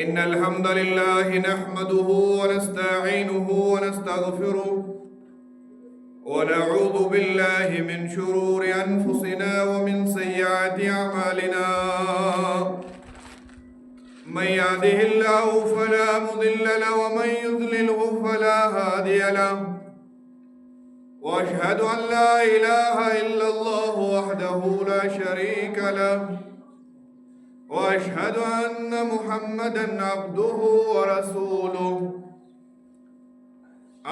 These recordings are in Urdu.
إن الحمد لله نحمده ونستعينه ونستغفره ونعوذ بالله من شرور أنفسنا ومن سيئات أعمالنا. من يهده الله فلا مضل له ومن يضلله فلا هادي له. وأشهد أن لا إله إلا الله وحده لا شريك له، وأشهد أن محمدًا عبده ورسوله.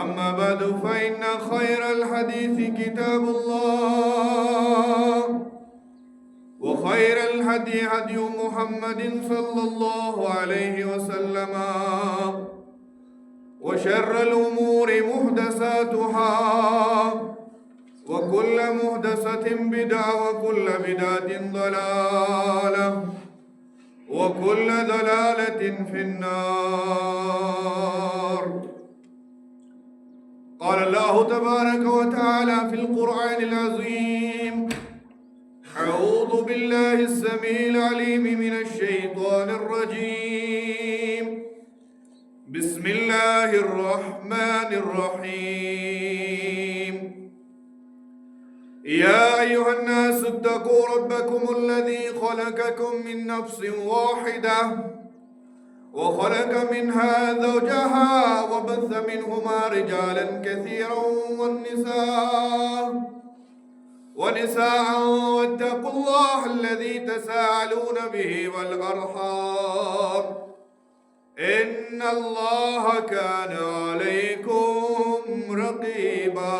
أما بعد فإن خير الحديث كتاب الله، وخير الهدي هدي محمد صلى الله عليه وسلم، وشر الأمور محدثاتها، وكل محدثة بدعة، وكل بدعة ضلالة، وكل ضلالة في النار. قال الله تبارك وتعالى في القرآن العظيم: أعوذ بالله السميع العليم من الشيطان الرجيم. بسم الله الرحمن الرحيم. يا أيها الناس اتقوا ربكم الذي خلقكم من نفس واحدة، وخلق منها زوجها، وبث منهما رجالا كثيرا ونساء، واتقوا الله الذي تساءلون به والأرحام، إن الله كان عليكم رقيبا.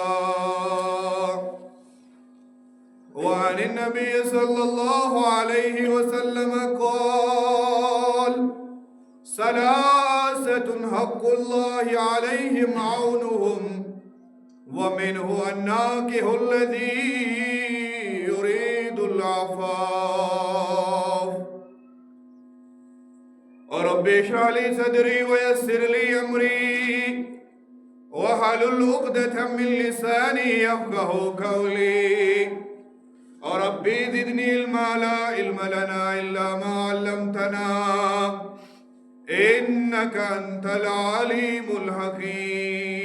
وعن النبي صلى الله عليه وسلم قال: ثلاثة حق الله عليهم عونهم، ومنه الناكح الذي يريد العفاف. رب اشرح لي صدري ويسر لي أمري، واحلل عقدة من لساني يفقهوا قولي. ربي زدني علما لا علم لنا إلا ما علمتنا، إنك أنت العليم الحكيم.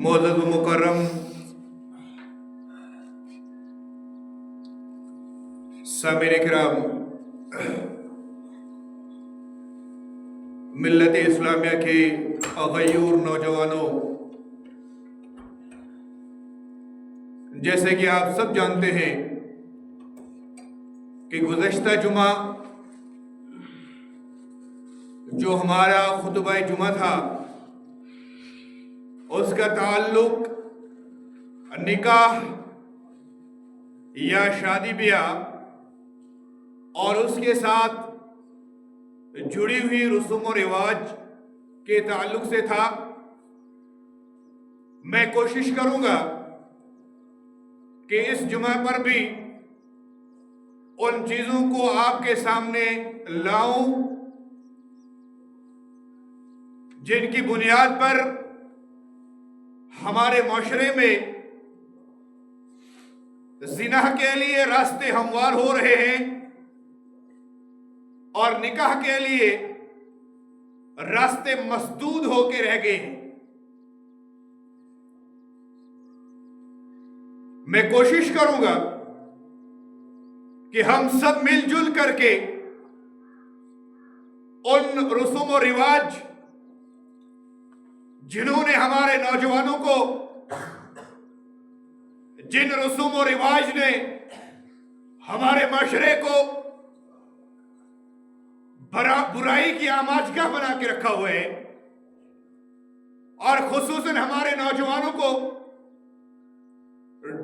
معزز و مکرم سامعین کرام، ملت اسلامیہ کے غیور نوجوانوں، جیسے کہ آپ سب جانتے ہیں کہ گزشتہ جمعہ جو ہمارا خطبہ جمعہ تھا، اس کا تعلق نکاح یا شادی بیاہ اور اس کے ساتھ جڑی ہوئی رسوم و رواج کے تعلق سے تھا. میں کوشش کروں گا کہ اس جمعہ پر بھی ان چیزوں کو آپ کے سامنے لاؤں جن کی بنیاد پر ہمارے معاشرے میں زنا کے لیے راستے ہموار ہو رہے ہیں اور نکاح کے لیے راستے مسدود ہو کے رہ گئے ہیں. میں کوشش کروں گا کہ ہم سب مل جل کر کے ان رسوم و رواج جنہوں نے ہمارے نوجوانوں کو، جن رسوم و رواج نے ہمارے معاشرے کو برائی کی آماجگاہ بنا کے رکھا ہوا ہے، اور خصوصاً ہمارے نوجوانوں کو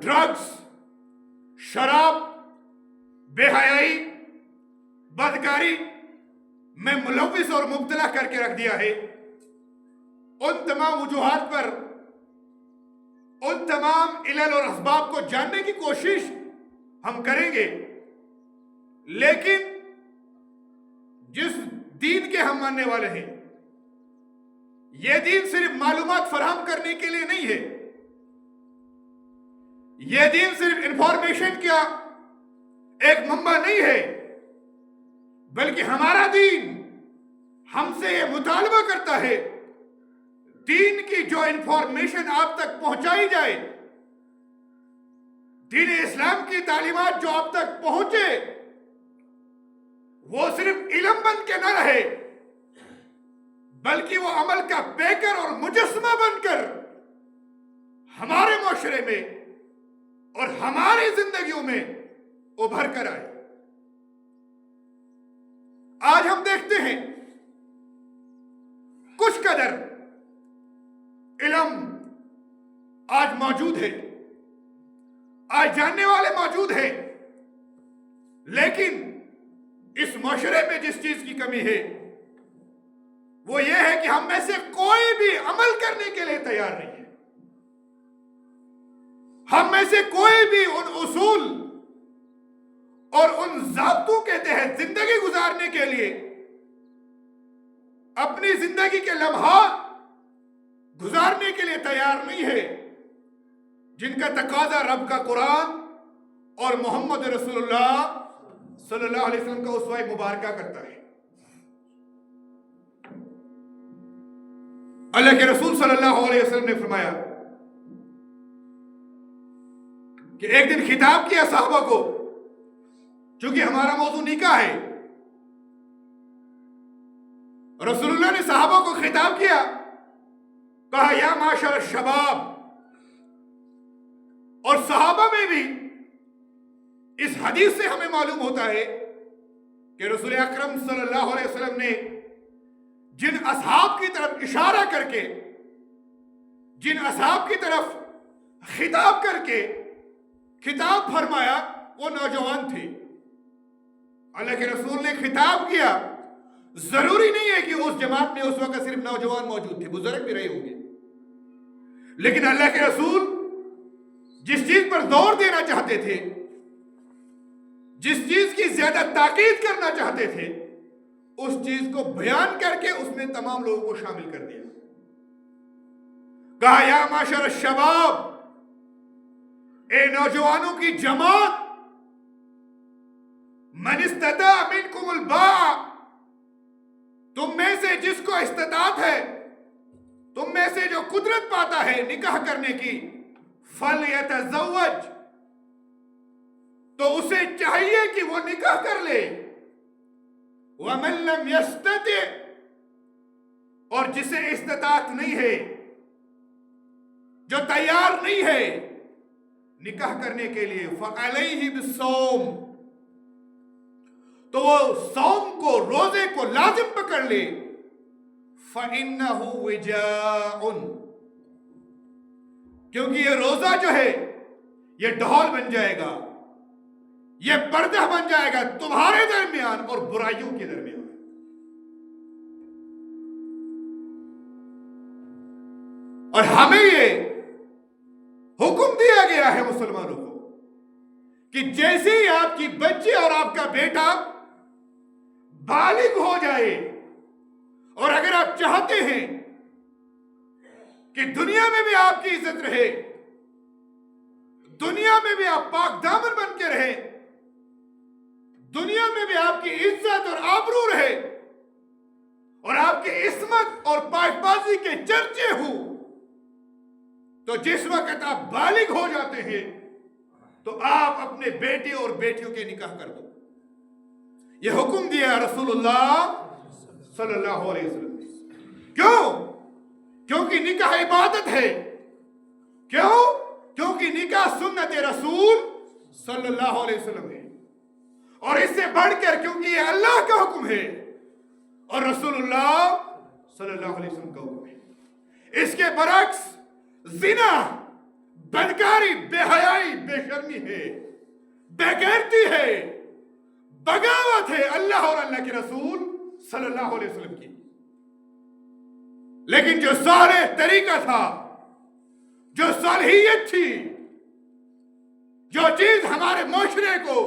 ڈرگز، شراب، بے حیائی، بدکاری میں ملوث اور مبتلا کر کے رکھ دیا ہے. ان تمام وجوہات پر، ان تمام علل اور اسباب کو جاننے کی کوشش ہم کریں گے، لیکن جس دین کے ہم ماننے والے ہیں، یہ دین صرف معلومات فراہم کرنے کے لیے نہیں ہے، یہ دین صرف انفارمیشن کا ایک منبع نہیں ہے، بلکہ ہمارا دین ہم سے یہ مطالبہ کرتا ہے دین کی جو انفارمیشن آپ تک پہنچائی جائے، دین اسلام کی تعلیمات جو آپ تک پہنچے، وہ صرف علم بن کے نہ رہے بلکہ وہ عمل کا پیکر اور مجسمہ بن کر ہمارے معاشرے میں اور ہماری زندگیوں میں ابھر کر آئے۔ آج ہم دیکھتے ہیں کچھ قدر علم آج موجود ہے، آج جاننے والے موجود ہیں، لیکن اس معاشرے میں جس چیز کی کمی ہے وہ یہ ہے کہ ہم میں سے کوئی بھی عمل کرنے کے لیے تیار نہیں ہے۔ ہم میں سے کوئی بھی ان اصول اور ان ضابطوں کے تحت زندگی گزارنے کے لیے، اپنی زندگی کے لمحات گزارنے کے لیے تیار نہیں ہے جن کا تقاضا رب کا قرآن اور محمد رسول اللہ صلی اللہ علیہ وسلم کا اسوہ مبارکہ کرتا ہے۔ اللہ کے رسول صلی اللہ علیہ وسلم نے فرمایا کہ ایک دن خطاب کیا صحابہ کو، چونکہ ہمارا موضوع نکاح ہے، رسول اللہ نے صحابہ کو خطاب کیا، کہا یا معاشر الشباب، اور صحابہ میں بھی اس حدیث سے ہمیں معلوم ہوتا ہے کہ رسول اکرم صلی اللہ علیہ وسلم نے جن اصحاب کی طرف اشارہ کر کے، جن اصحاب کی طرف خطاب کر کے خطاب فرمایا، وہ نوجوان تھے۔ اللہ کے رسول نے خطاب کیا، ضروری نہیں ہے کہ اس جماعت میں اس وقت صرف نوجوان موجود تھے، بزرگ بھی رہے ہوں گے، لیکن اللہ کے رسول جس چیز پر زور دینا چاہتے تھے، جس چیز کی زیادہ تاکید کرنا چاہتے تھے، اس چیز کو بیان کر کے اس میں تمام لوگوں کو شامل کر دیا۔ کہا یا معاشر الشباب، اے نوجوانوں کی جماعت، من استطاع منکم الباء، تم میں سے جس کو استطاعت ہے، تم میں سے جو قدرت پاتا ہے نکاح کرنے کی، فَلْيَتَزَوَّجْ، تو اسے چاہیے کہ وہ نکاح کر لے۔ وَمَن لَّمْ يَسْتَطِعْ، اور جسے استطاعت نہیں ہے، جو تیار نہیں ہے نکاح کرنے کے لیے، فَعَلَيْهِ بِالصَّوْمِ، تو وہ صوم کو، روزے کو لازم پکڑ لے۔ فَإِنَّهُ وِجَاءٌ، کیونکہ یہ روزہ جو ہے یہ ڈھول بن جائے گا، یہ پردہ بن جائے گا تمہارے درمیان اور برائیوں کے درمیان۔ اور ہمیں یہ حکم دیا گیا ہے مسلمانوں کو کہ جیسے ہی آپ کی بچی اور آپ کا بیٹا بالغ ہو جائے، اور اگر آپ چاہتے ہیں کہ دنیا میں بھی آپ کی عزت رہے، دنیا میں بھی آپ پاک دامن بن کے رہے، دنیا میں بھی آپ کی عزت اور آبرو رہے، اور آپ کی عصمت اور پاک بازی کے چرچے ہوں، تو جس وقت آپ بالغ ہو جاتے ہیں تو آپ اپنے بیٹے اور بیٹیوں کے نکاح کر دو۔ یہ حکم دیا رسول اللہ صلی اللہ علیہ وسلم نے۔ کیوں؟ کیونکہ نکاح عبادت ہے۔ کیوں؟ کیونکہ نکاح سنت رسول صلی اللہ علیہ وسلم ہے، اور اس سے بڑھ کر کیونکہ یہ اللہ کا حکم ہے اور رسول اللہ صلی اللہ علیہ وسلم کا حکم ہے۔ اس کے برعکس زنا، بدکاری، بے حیائی، بے شرمی ہے، بے غیرتی ہے، بغاوت ہے اللہ اور اللہ کے رسول صلی اللہ علیہ وسلم کی۔ لیکن جو صالح طریقہ تھا، جو صالحیت تھی، جو چیز ہمارے معاشرے کو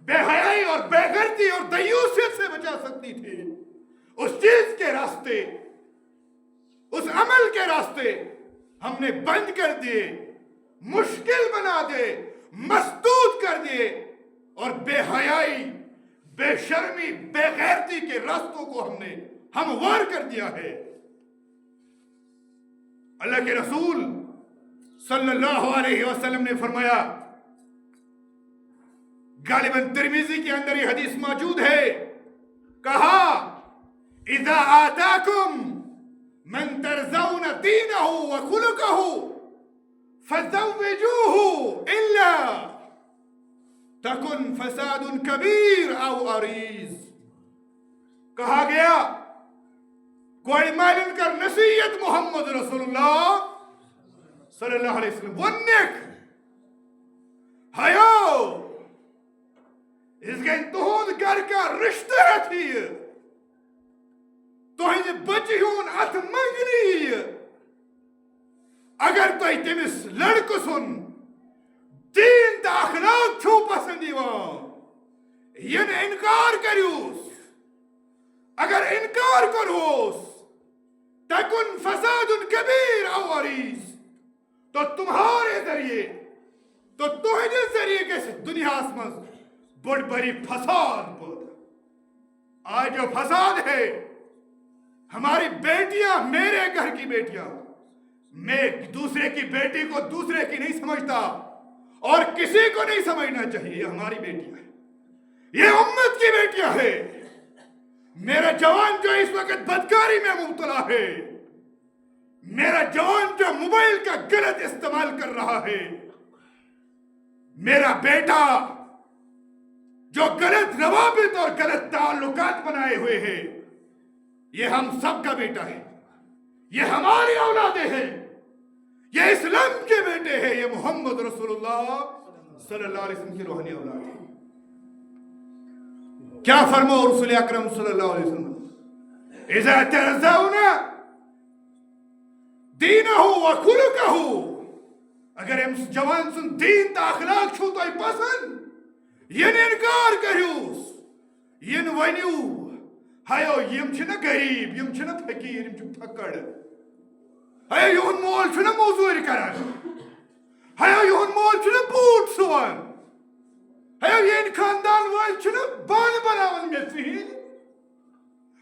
بے حیائی اور بے غیرتی اور دیوسیت سے بچا سکتی تھی، اس چیز کے راستے، اس عمل کے راستے ہم نے بند کر دیے، مشکل بنا دے، مسدود کر دیے، اور بے حیائی، بے شرمی، بے غیرتی کے راستوں کو ہم نے ہموار کر دیا ہے۔ اللہ کے رسول صلی اللہ علیہ وسلم نے فرمایا، غالباً ترمذی کے اندر یہ حدیث موجود ہے، کہا اذا آتاکم من ترضون دینہ وخلقہ فزوجوه الا تکن فساد کبیر او عریض۔ کہا گیا کوئی مالن کر نصیحت محمد رسول اللہ صلی اللہ علیہ وسلم ونک ہیو اس گئی تہند گھر کا رشتہ تھی تہند بچی ہون ات منگنی، اگر تو تمس لڑکہ سن دین تا اخلاق چھو پسند یوان ین انکار کریوس، اگر انکار کروس تکن فساد کبیر او عریض، تو تمہارے ذریعے تو تہندے ذریعے کے دنیا اسمز بڑ بڑی فساد پیدا۔ آج جو فساد ہے، ہماری بیٹیاں، میرے گھر کی بیٹیاں، میں دوسرے کی بیٹی کو دوسرے کی نہیں سمجھتا اور کسی کو نہیں سمجھنا چاہیے، یہ ہماری بیٹیاں ہیں، یہ امت کی بیٹیاں ہیں۔ میرا جوان جو اس وقت بدکاری میں مبتلا ہے، میرا جوان جو موبائل کا غلط استعمال کر رہا ہے، میرا بیٹا جو غلط روابط اور غلط تعلقات بنائے ہوئے ہیں، یہ ہم سب کا بیٹا ہے، یہ ہماری اولادیں ہیں، یہ اسلام کے بیٹے ہیں، یہ محمد رسول اللہ صلی اللہ علیہ وسلم کی روحانی اولاد ہے۔ کیا فرمو رسول اکرم صلی اللہ علیہ وسلم، اذا ترضون دینہ و خلقہ، اگر ہم جوان سن دین تا اخلاق چھو تو پسند، ین انکار کریوس، ین ونیو ہایو یم چھنا غریب، یم چھنا فقیر، یم چھنا پھکڑ، ہایو یہن مول چھنا موزوری کران، ہایو یہن مول چھنا بوٹ سوان، ہایو ین خاندان وال چھنا بان بناون میسری،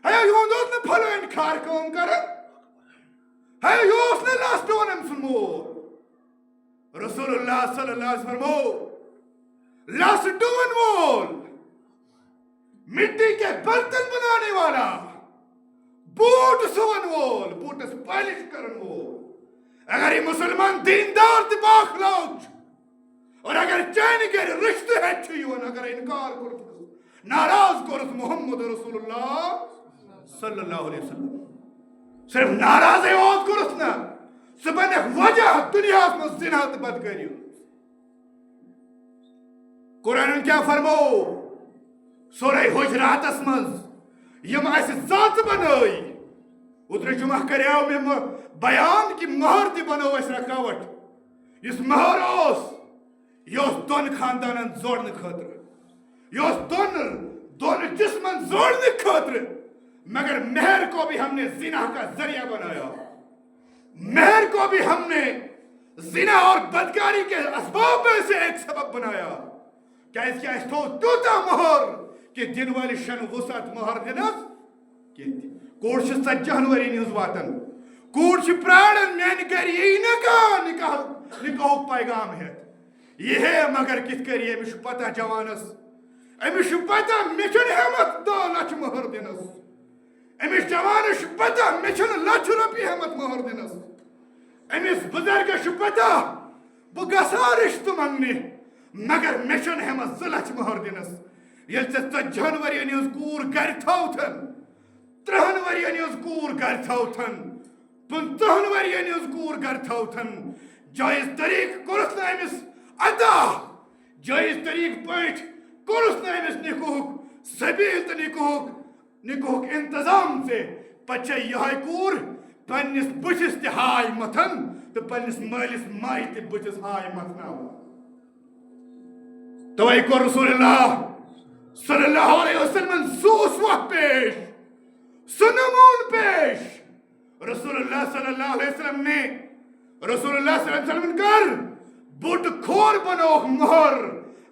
ہایو یہن دوست نے پھلو انکار کام کرن، ہایو یوس نے لاستون ام سن مول۔ رسول اللہ صلی اللہ علیہ وسلم فرمو، لاستون مول، مٹی کے برتن بنانے والا، بوٹ سون وول، بوٹ اس پالش کرن وول، اگر یہ مسلمان دیندار تی باخلاق اور اگر چین کے رشتے ہے چھیون، اگر انکار کرت ناراض کرت محمد رسول اللہ صلی اللہ علیہ وسلم، صرف ناراض ہے اوز کرت نا سبن وجہ دنیا میں زنا بد کریو۔ قرآن کیا فرمو سورہ حجرات اسمز یم اس ذات بنائی، اتر جمعہ کریاو میں بیان کی مہر تی بنو اس رکاوٹ، اس مہر اوس یہ دون خاندانن زوڑنے خاطر، یہ دون جسمن زوڑنے خاطر، مگر مہر کو بھی ہم نے زنا کا ذریعہ بنایا، مہر کو بھی ہم نے زنا اور بدکاری کے اسباب میں سے ایک سبب بنایا۔ کیا اس کیا اس تو توتا مہر کہ دن والی شن وسعت مہر دنس کوڑ چھ 7 ؤری نیوز واتن، کوڑ چھ پراڑن میان کر یہ نکاح پیغام ہے، یہ ہے مگر کت کر یہ مش پتہ جوانس، امش پتہ مچن ہمت 2 لچھ مہر دنس، امس جوانس پتہ مچن لچھ روپیہ ہمت مہر دنس، امس بزرگس پتہ بہ گژھا رشتہ منگنہ مگر مچن ہمت 2 لچھ مہر دنس۔ یل ژے 40 ؤرین ہنٛز کوٗر گھرِ تھاوتھن، 30 ؤرین ہنٛز کوٗر گھرِ تھاوتھن، 50 ؤرین ہنٛز کوٗر گھرِ تھاوتھن، جایز طریق کورس نہٕ أمِس عطا، جایز طریق پٲٹھۍ کورس نہٕ أمِس نکوہُک سبیل تہٕ نکوہُک انتظام ژے، پتہٕ چھےٚ یِہوٚے کوٗر پننِس بٕتھِس تہِ ہاے متھن تہٕ پننِس مٲلِس ماجہِ تہِ بٕتھِس ہاے متھناوان۔ توے کوٚر رسول اللہ صلی اللہ علیہ وسلم سو اسوہ پیش، سو نمون پیش۔ رسول اللہ صلی اللہ علیہ وسلم نے رسول اللہ صلی اللہ علیہ وسلم کر بوٹ کھور بنوک مہر،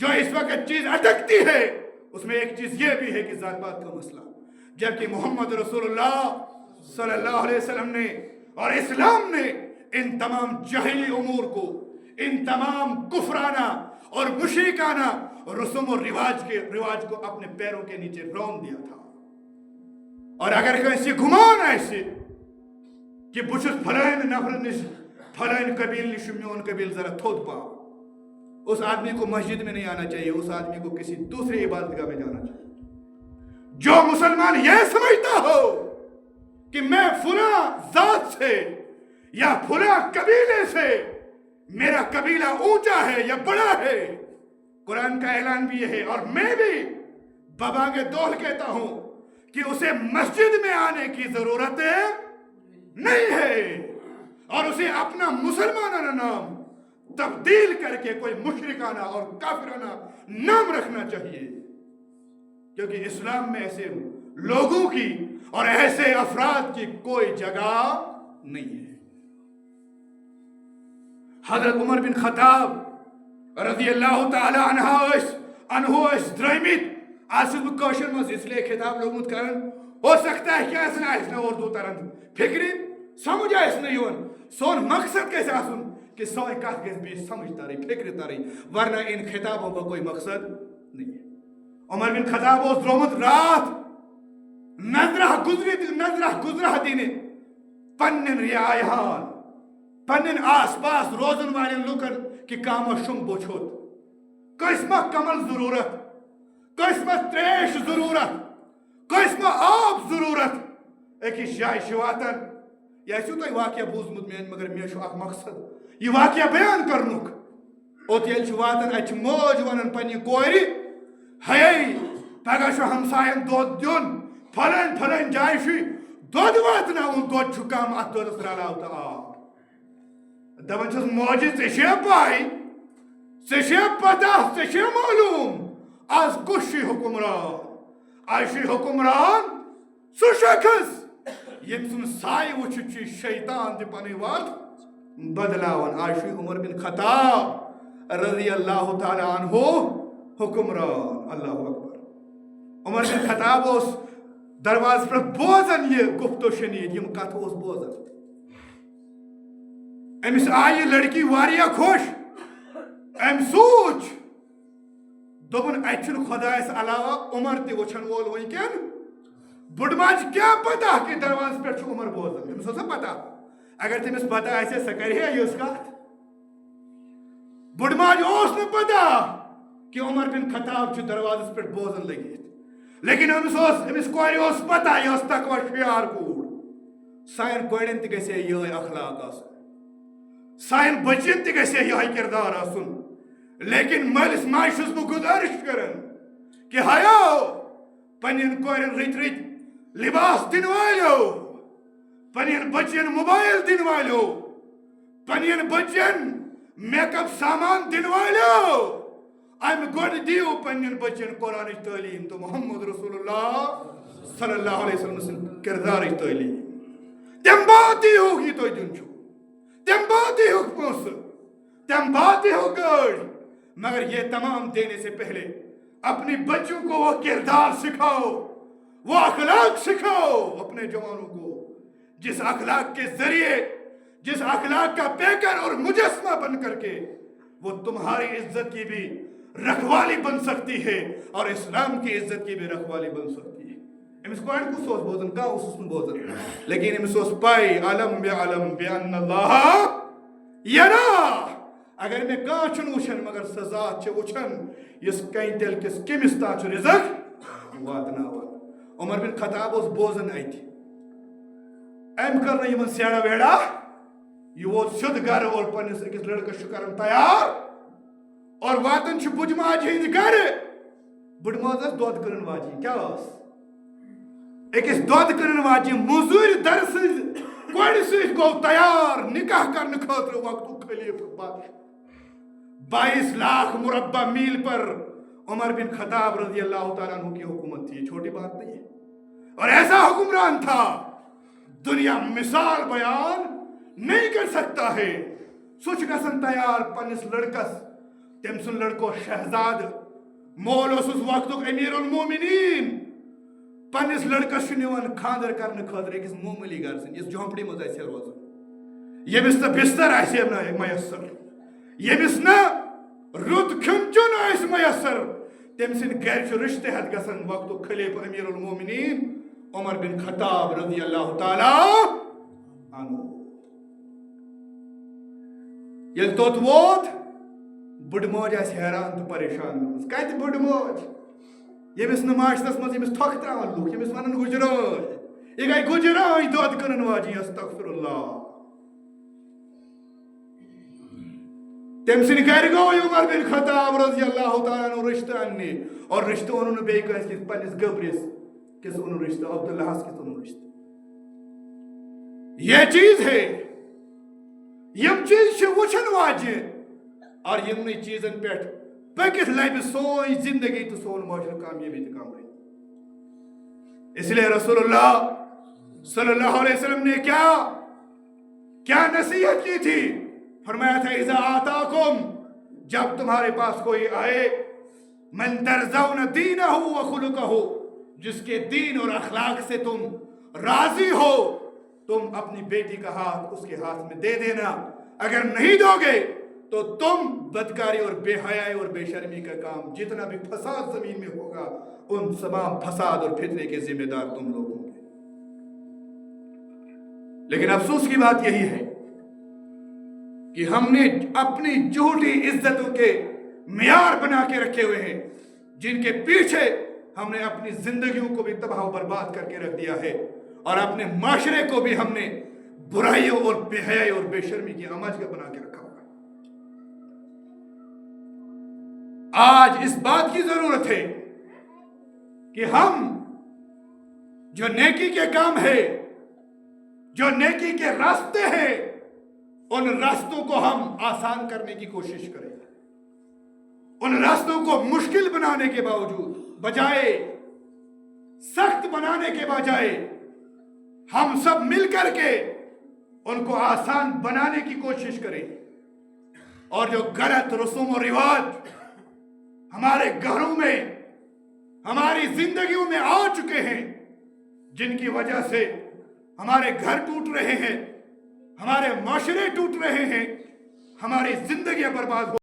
جو اس وقت چیز اٹکتی ہے اس میں ایک چیز یہ بھی ہے کہ ذات پات کا مسئلہ، جبکہ محمد رسول اللہ صلی اللہ علیہ وسلم نے اور اسلام نے ان تمام جاہلی امور کو، ان تمام کفرانہ اور مشرکانہ رسوم و رواج کو اپنے پیروں کے نیچے رون دیا تھا. اور اگر کسی گمان ایسے کہ بچس پھلائن نفر نش پھلائن قبیل نش میون قبیل ذرا تھوت پاؤ، اس آدمی کو مسجد میں نہیں آنا چاہیے، اس آدمی کو کسی دوسری عبادت گاہ میں جانا چاہیے. جو مسلمان یہ سمجھتا ہو کہ میں فلاں ذات سے یا فلاں قبیلے سے میرا قبیلہ اونچا ہے یا بڑا ہے، قرآن کا اعلان بھی یہ ہے اور میں بھی ببانگ دول کہتا ہوں کہ اسے مسجد میں آنے کی ضرورت نہیں ہے، اور اسے اپنا مسلمانانہ نام تبدیل کر کے کوئی مشرکانہ اور کافرانہ نام رکھنا چاہیے، کیونکہ اسلام میں ایسے لوگوں کی اور ایسے افراد کی کوئی جگہ نہیں ہے. حضرت عمر بن خطاب رضی اللہ تعالی عنہ اس درائمت آسد بکوشن مز اس لیے خطاب لوگمت کرن ہو سکتا ہے کہ ایسنا اردو ترن فکری سمجھ ایسنا یون سون مقصد کیسے آسن کہ سوئے کات گیس بھی سمجھتا رہی فکر تاری، ورنہ ان خطابوں کا کوئی مقصد نہیں ہے. عمر بن خطاب اس درومت رات نظرہ گزرہ دینے پنن ریایہان پنن آس پاس روزن والن لوکن کی کام شم بوچھوت، قسمہ کمل ضرورت، قسمہ تریش ضرورت، قسمہ آب ضرورت. ایک جائے شواتن یا ایسو تو واقعہ بوزمت میں مگر میں شو اک مقصد یہ واقعہ بیان کرنک اوت یل شواتن اچ موج ونن پنی کوری ہے پگہ شو ہمسائن دود دیون پھلن جائے شی دود واتنا ان دود چھو کام ات دودس رلاو تا آب دپان چھس موجی ژے پائی ژے پتہ ژے معلوم آز کس حکمران سو شخص یم سن سائے وچھ شیطان تہ پنی وات بدلاون. آج عمر بن خطاب رضی اللہ تعالی عنہ حکمران. اللہ اکبر. عمر بن خطاب اس دروازے پر بوزن یہ گفت و شنید یم کت اس بوزن. امس آئی لڑکی واریا خوش، ام سوچ دوپن اتھن خدایس علاوہ عمر تہ وچھن وول ونکین بڑماج کیا پتہ کہ دروازے پر عمر بوزن. امس اوسا پتہ، اگر تمس پتہ آسے سہ کرِ ہے یہ کت. بڑماج اوس نہ پتہ کہ عمر بن خطاب چھ دروازس پر بوزن لگت، لیکن امس کورِ اوس پتہ یہ تقوی شیار کوڑ. سائن کورین تہ گژھِ یہ اخلاق آسن، سائن بچن تہ گژھِ یہ کردار آسن. لیکن مالس ماج چھس بہ گزارش کران کہ ہیو پنن کورین رت لباس دن والو، پنن بچن موبائل دن والو، پنن بچن میک اپ سامان دن والو، ام گوڈ دیو پنن بچن قرآن تعلیم تو محمد رسول اللہ صلی اللہ علیہ وسلم کردار تعلیم. تم بات ہی ہوگی تو دن چھو، تم بات ہی ہوگ پونس، تم بات ہی ہوگ گاڑ، مگر یہ تمام دینے سے پہلے اپنی بچوں کو وہ کردار سکھاؤ، وہ اخلاق سکھاؤ اپنے جوانوں کو، جس اخلاق کے ذریعے، جس اخلاق کا پیکر اور مجسمہ بن کر کے وہ تمہاری عزت کی بھی رکھوالی بن سکتی ہے اور اسلام کی عزت کی بھی رکھوالی بن سکتی ہے. امس قرآن کو سوز بوزن کا اس میں بوزن، لیکن امس سوز پائی علم بان اللہ یرا. اگر میں کانچن وچھن مگر سزا چھ وچھن اس کہیں دل کس کمس تا چھ رزق واتناوان. عمر بن خطاب اس بوزن ات ام کرنا یمن سیڑا ویڑا یہ وہ سد گھر اور پنس اکس لڑکس کرن تیار اور واتن چھ بجماج ہند گھر. بڑماز دود کرن واجی کیا اس اکس دود کرن واجی مزور درس کوڑ سۭتۍ گوٚو تیار نکاح کرنے خاطر وقت خلیف بادشاہ 22 لاکھ مربع میل پر عمر بن خطاب رضی اللہ تعالیٰ عنہ کی حکومت تھی. چھوٹی بات نہیں ہے، اور ایسا حکمران تھا دنیا مثال بیان نہیں کر سکتا ہے. سوچ گسن تیار پنس لڑکس تم سن لڑکو شہزاد مول اوسس وقتک امیر المومنین پنس لڑکس نوان خاندر کرنے خاطر اکس معمولی گھر سن اس جھونپڑی مز آسے روزان یمس نہ بستر آسے میسر یمس نہ رت کھن چن آس میسر تم سن گھر رشتہ ہت گسن وقت خلیف امیر المومنین عمر بن خطاب رضی اللہ تعالی عنہ یل توت ووت بڑ موج آس حیران تو پریشان کت بڑ موج یمس نا معاشرس مز یمس تھک تراان لوگ یمس ونان گجرائی یہ گئی گجرائی دود کنن واجی استغفر اللہ تم سن گھر گو عمر بن خطاب رضی اللہ تعالیٰ عنہ رشتہ اننے اور رشتہ انہوں نے بے کس کس پنس گبرس کس انہوں رشتہ عبداللہ کس انہوں رشتہ یہ چیز ہے یم چیز وچھن واجہ اور یمنی چیزن پیٹھ پکت لبہ سوئی زندگی تو سون معاشرہ کامیابی تو کامرانی اس لیے رسول اللہ صلی اللہ علیہ وسلم نے کیا نصیحت کی تھی فرمایا تھا اذا آتاکم جب تمہارے پاس کوئی آئے من ترضون دینہ و خلقہ جس کے دین اور اخلاق سے تم راضی ہو تم اپنی بیٹی کا ہاتھ اس کے ہاتھ میں دے دینا اگر نہیں دو گے تو تم بدکاری اور بے حیائی اور بے شرمی کا کام جتنا بھی فساد زمین میں ہوگا ان تمام فساد اور فتنے کے ذمہ دار تم لوگ ہوں گے لیکن افسوس کی بات یہی ہے کہ ہم نے اپنی جھوٹی عزتوں کے معیار بنا کے رکھے ہوئے ہیں جن کے پیچھے ہم نے اپنی زندگیوں کو بھی تباہ و برباد کر کے رکھ دیا ہے اور اپنے معاشرے کو بھی ہم نے برائیوں اور بے حیائی اور بے شرمی کی آماج کا بنا کے رکھا ہوا آج اس بات کی ضرورت ہے کہ ہم جو نیکی کے کام ہے جو نیکی کے راستے ہیں ان راستوں کو ہم آسان کرنے کی کوشش کریں ان راستوں کو مشکل بنانے کے بجائے سخت بنانے کے بجائے ہم سب مل کر کے ان کو آسان بنانے کی کوشش کریں اور جو غلط رسوم و رواج ہمارے گھروں میں ہماری زندگیوں میں آ چکے ہیں جن کی وجہ سے ہمارے گھر ٹوٹ رہے ہیں ہمارے معاشرے ٹوٹ رہے ہیں ہماری زندگیاں برباد ہو